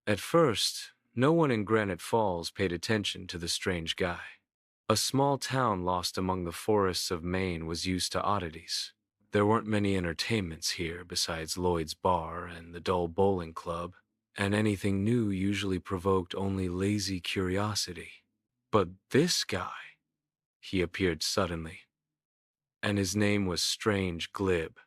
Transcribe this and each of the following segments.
At first, no one in Granite Falls paid attention to the strange guy. A small town lost among the forests of Maine was used to oddities. There weren't many entertainments here besides Lloyd's Bar and the dull bowling club, and anything new usually provoked only lazy curiosity. But this guy, he appeared suddenly, and his name was Strange Glib.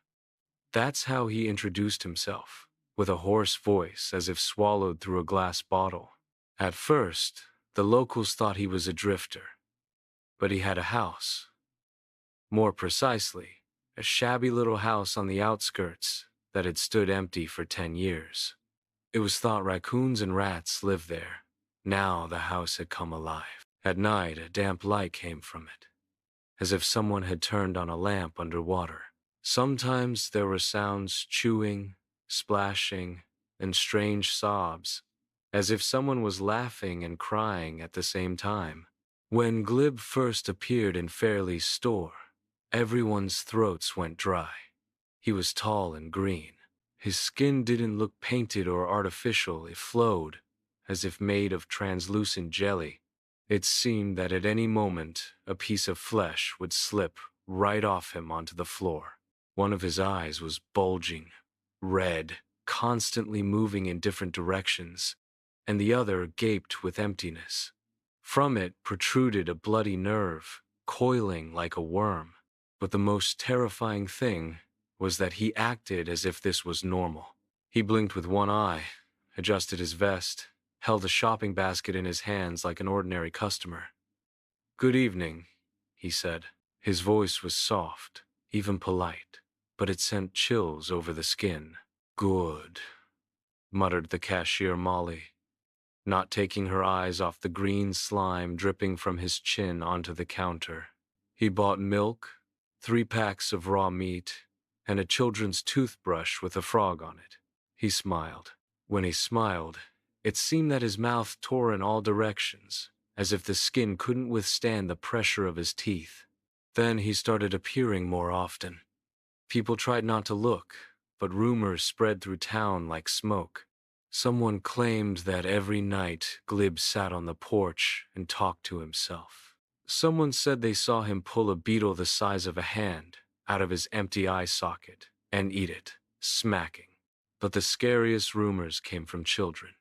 That's how he introduced himself, with a hoarse voice as if swallowed through a glass bottle. At first, the locals thought he was a drifter, but he had a house. More precisely, a shabby little house on the outskirts that had stood empty for 10 years. It was thought raccoons and rats lived there. Now the house had come alive. At night, a damp light came from it, as if someone had turned on a lamp underwater. Sometimes there were sounds chewing, splashing, and strange sobs, as if someone was laughing and crying at the same time. When Glib first appeared in Fairley's store, everyone's throats went dry. He was tall and green. His skin didn't look painted or artificial, it flowed, as if made of translucent jelly. It seemed that at any moment a piece of flesh would slip right off him onto the floor. One of his eyes was bulging, red, constantly moving in different directions, and the other gaped with emptiness. From it protruded a bloody nerve, coiling like a worm. But the most terrifying thing was that he acted as if this was normal. He blinked with one eye, adjusted his vest, held a shopping basket in his hands like an ordinary customer. "Good evening," he said. His voice was soft, even polite, but it sent chills over the skin. "Good," muttered the cashier Molly, not taking her eyes off the green slime dripping from his chin onto the counter. He bought milk, 3 packs of raw meat, and a children's toothbrush with a frog on it. He smiled. When he smiled, it seemed that his mouth tore in all directions, as if the skin couldn't withstand the pressure of his teeth. Then he started appearing more often. People tried not to look, but rumors spread through town like smoke. Someone claimed that every night Glib sat on the porch and talked to himself. Someone said they saw him pull a beetle the size of a hand out of his empty eye socket and eat it, smacking. But the scariest rumors came from children.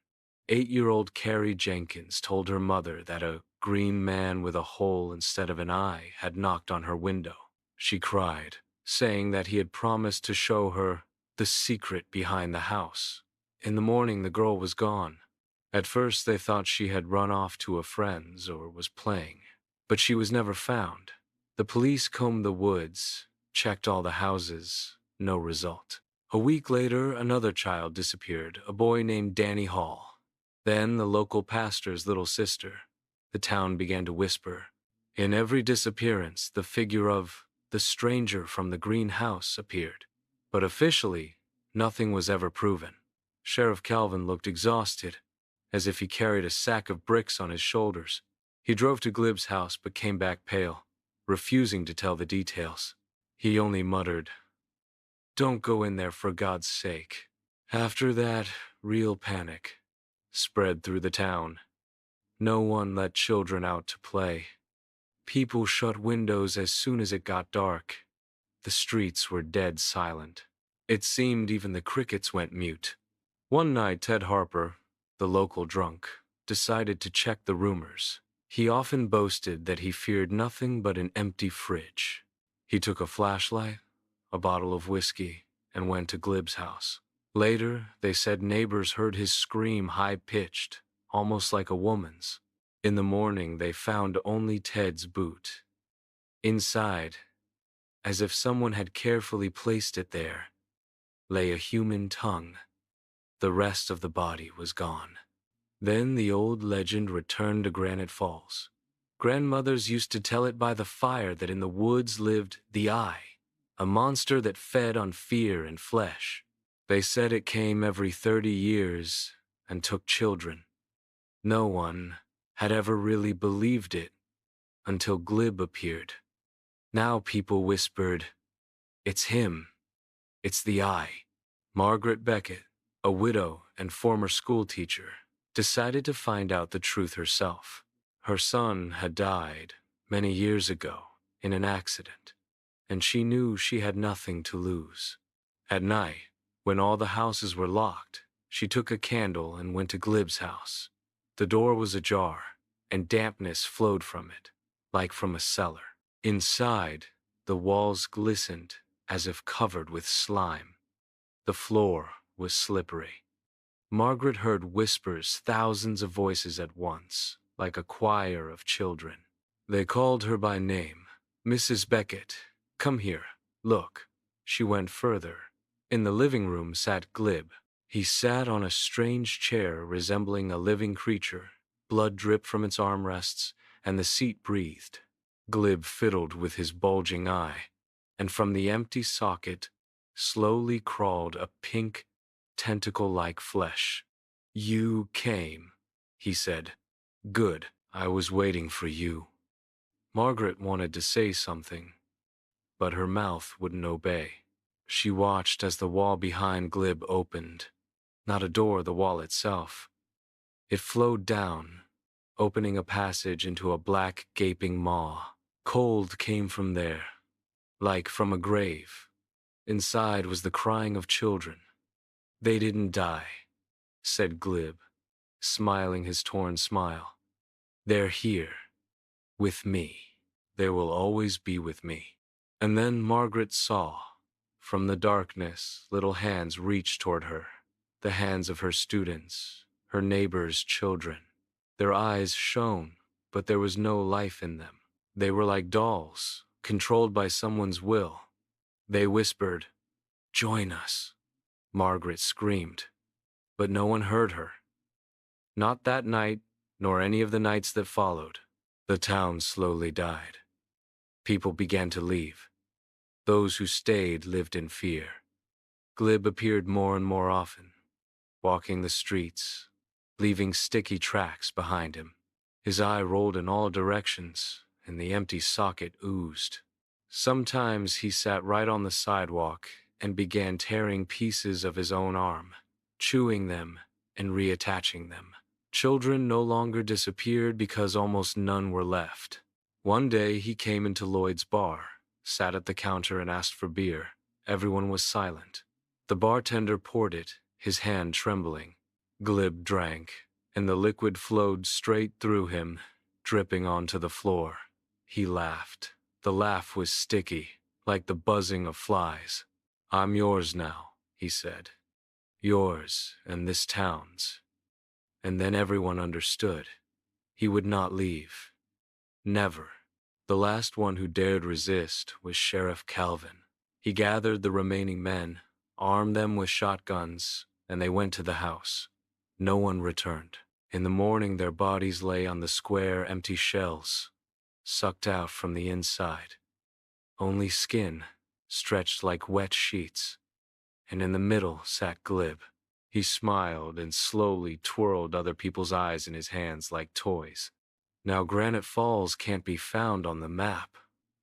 8-year-old Carrie Jenkins told her mother that a green man with a hole instead of an eye had knocked on her window. She cried, saying that he had promised to show her the secret behind the house. In the morning, the girl was gone. At first, they thought she had run off to a friend's or was playing, but she was never found. The police combed the woods, checked all the houses, no result. A week later, another child disappeared, a boy named Danny Hall. Then the local pastor's little sister. The town began to whisper. In every disappearance, the figure of the stranger from the green house appeared. But officially, nothing was ever proven. Sheriff Calvin looked exhausted, as if he carried a sack of bricks on his shoulders. He drove to Glib's house but came back pale, refusing to tell the details. He only muttered, "Don't go in there for God's sake." After that, real panic spread through the town. No one let children out to play. People shut windows as soon as it got dark. The streets were dead silent. It seemed even the crickets went mute. One night, Ted Harper, the local drunk, decided to check the rumors. He often boasted that he feared nothing but an empty fridge. He took a flashlight, a bottle of whiskey, and went to Glib's house. Later, they said neighbors heard his scream high-pitched, almost like a woman's. In the morning, they found only Ted's boot. Inside, as if someone had carefully placed it there, lay a human tongue. The rest of the body was gone. Then the old legend returned to Granite Falls. Grandmothers used to tell it by the fire that in the woods lived the Eye, a monster that fed on fear and flesh. They said it came every 30 years and took children. No one had ever really believed it until Glib appeared. Now people whispered, "It's him. It's the Eye." Margaret Beckett, a widow and former schoolteacher, decided to find out the truth herself. Her son had died many years ago in an accident, and she knew she had nothing to lose. At night, when all the houses were locked, she took a candle and went to Glib's house. The door was ajar, and dampness flowed from it, like from a cellar. Inside, the walls glistened as if covered with slime. The floor was slippery. Margaret heard whispers, thousands of voices at once, like a choir of children. They called her by name. "Mrs. Beckett, come here, look." She went further. In the living room sat Glib. He sat on a strange chair resembling a living creature. Blood dripped from its armrests, and the seat breathed. Glib fiddled with his bulging eye, and from the empty socket slowly crawled a pink, tentacle-like flesh. "You came," he said. "Good, I was waiting for you." Margaret wanted to say something, but her mouth wouldn't obey. She watched as the wall behind Glib opened. Not a door, the wall itself. It flowed down, opening a passage into a black, gaping maw. Cold came from there, like from a grave. Inside was the crying of children. "They didn't die," said Glib, smiling his torn smile. "They're here, with me. They will always be with me." And then Margaret saw. From the darkness, little hands reached toward her, the hands of her students, her neighbors' children. Their eyes shone, but there was no life in them. They were like dolls, controlled by someone's will. They whispered, "Join us." Margaret screamed, but no one heard her. Not that night, nor any of the nights that followed. The town slowly died. People began to leave. Those who stayed lived in fear. Glib appeared more and more often, walking the streets, leaving sticky tracks behind him. His eye rolled in all directions, and the empty socket oozed. Sometimes he sat right on the sidewalk and began tearing pieces of his own arm, chewing them and reattaching them. Children no longer disappeared because almost none were left. One day he came into Lloyd's bar, sat at the counter and asked for beer. Everyone was silent. The bartender poured it, his hand trembling. Glib drank, and the liquid flowed straight through him, dripping onto the floor. He laughed. The laugh was sticky, like the buzzing of flies. "I'm yours now," he said. "Yours and this town's." And then everyone understood. He would not leave. Never. The last one who dared resist was Sheriff Calvin. He gathered the remaining men, armed them with shotguns, and they went to the house. No one returned. In the morning, their bodies lay on the square, empty shells, sucked out from the inside. Only skin, stretched like wet sheets. And in the middle sat Glib. He smiled and slowly twirled other people's eyes in his hands like toys. Now Granite Falls can't be found on the map.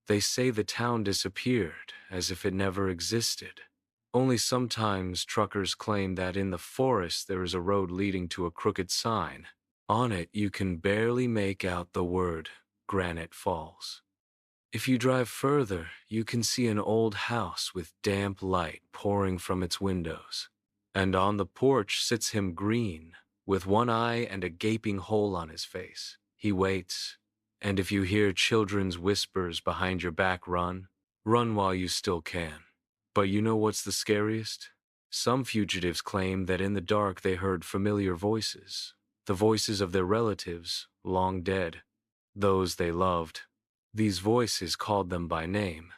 They say the town disappeared, as if it never existed. Only sometimes truckers claim that in the forest there is a road leading to a crooked sign. On it you can barely make out the word Granite Falls. If you drive further, you can see an old house with damp light pouring from its windows. And on the porch sits him Green, with one eye and a gaping hole on his face. He waits, and if you hear children's whispers behind your back, run while you still can. But you know what's the scariest? Some fugitives claim that in the dark they heard familiar voices, the voices of their relatives, long dead, those they loved. These voices called them by name.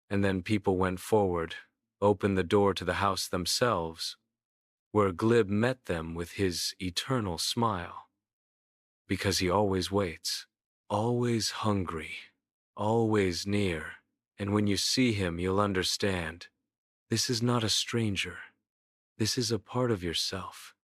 And then people went forward, opened the door to the house themselves, where Glib met them with his eternal smile. Because he always waits, always hungry, always near, and when you see him you'll understand. This is not a stranger. This is a part of yourself.